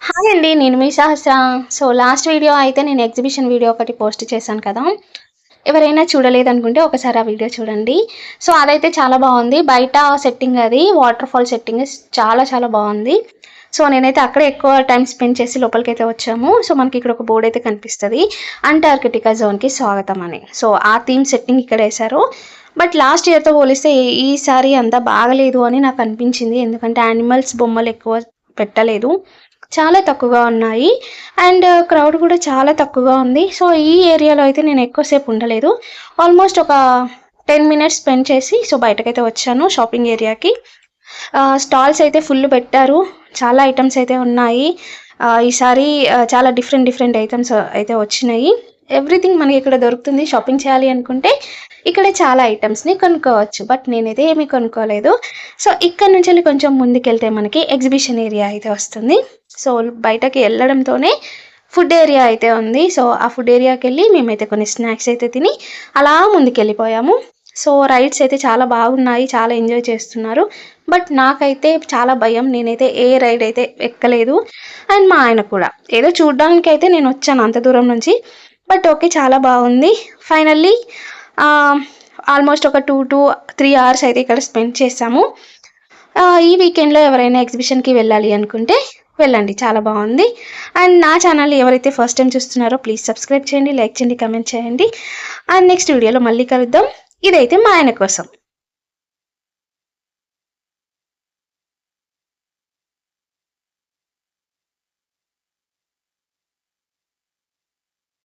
Hi అండి. నేను మీ సహస్ర. So, last video అయితే నేను ఎగ్జిబిషన్ వీడియో ఒకటి పోస్ట్ చేశాను కదా! ఎవరైనా చూడలేదనుకుంటే ఒకసారి ఆ వీడియో చూడండి. సో, అదైతే చాలా బావుంది. బయట సెట్టింగ్ అది వాటర్ ఫాల్ సెట్టింగ్ చాలా చాలా బావుంది. సో, నేనైతే అక్కడే ఎక్కువ టైమ్ స్పెండ్ చేసి లోపలికైతే వచ్చాము. సో, మనకి ఇక్కడ ఒక బోర్డ్ అయితే కనిపిస్తది. అంటార్కిటికా జోన్‌కి స్వాగతం అని. సో, ఆ థీమ్ సెట్టింగ్ ఇక్కడేశారు. బట్ లాస్ట్ ఇయర్‌తో పోలిస్తే ఈసారి అంత బాగలేదు అని నాకు అనిపించింది. ఎందుకంటే యానిమల్స్ బొమ్మలు ఎక్కువ పెట్టలేదు. చాలా తక్కువగా ఉన్నాయి. అండ్ క్రౌడ్ కూడా చాలా తక్కువగా ఉంది. సో, ఈ ఏరియాలో అయితే నేను ఎక్కువ సేపు ఉండలేదు. ఆల్మోస్ట్ ఒక 10 మినిట్స్ స్పెండ్ చేసి సో, బయటకైతే వచ్చాను షాపింగ్ ఏరియాకి. స్టాల్స్ అయితే ఫుల్ పెట్టారు. చాలా ఐటెమ్స్ అయితే ఉన్నాయి. ఈసారి చాలా డిఫరెంట్ డిఫరెంట్ ఐటెమ్స్ అయితే వచ్చినాయి. ఎవ్రీథింగ్ మనకి ఇక్కడ దొరుకుతుంది. షాపింగ్ చేయాలి అనుకుంటే ఇక్కడ చాలా ఐటెమ్స్‌ని కొనుక్కోవచ్చు. బట్ నేనైతే ఏమీ కొనుక్కోలేదు. సో, ఇక్కడ నుంచెళ్ళి కొంచెం ముందుకెళ్తే మనకి ఎగ్జిబిషన్ ఏరియా అయితే వస్తుంది. సో, బయటకి ఎళ్ళడంతోనే ఫుడ్ ఏరియా అయితే ఉంది. సో, ఆ ఫుడ్ ఏరియాకెళ్ళి మేమైతే కొన్ని స్నాక్స్ అయితే తిని అలా ముందుకెళ్ళిపోయాము. సో, రైడ్స్ అయితే చాలా బాగున్నాయి. చాలా ఎంజాయ్ చేస్తున్నారు. బట్ నాకైతే చాలా భయం. నేనైతే ఏ రైడ్ అయితే ఎక్కలేదు. అండ్ మా ఆయన కూడా. ఏదో చూడ్డానికైతే నేనొచ్చాను అంత దూరం నుంచి. But okay. చాలా బాగుంది. ఫైనల్లీ ఆల్మోస్ట్ ఒక 2-3 అవర్స్ అయితే ఇక్కడ స్పెండ్ చేశాము. ఈ వీకెండ్‌లో ఎవరైనా ఎగ్జిబిషన్‌కి వెళ్ళాలి అనుకుంటే వెళ్ళండి. చాలా బావుంది. అండ్ నా ఛానల్‌ని ఎవరైతే ఫస్ట్ టైమ్ చూస్తున్నారో ప్లీజ్ సబ్స్క్రైబ్ చేయండి, లైక్ చేయండి, కామెంట్ చేయండి. అండ్ నెక్స్ట్ వీడియోలో మళ్ళీ కలుద్దాం. ఇదైతే మా ఆయన కోసం.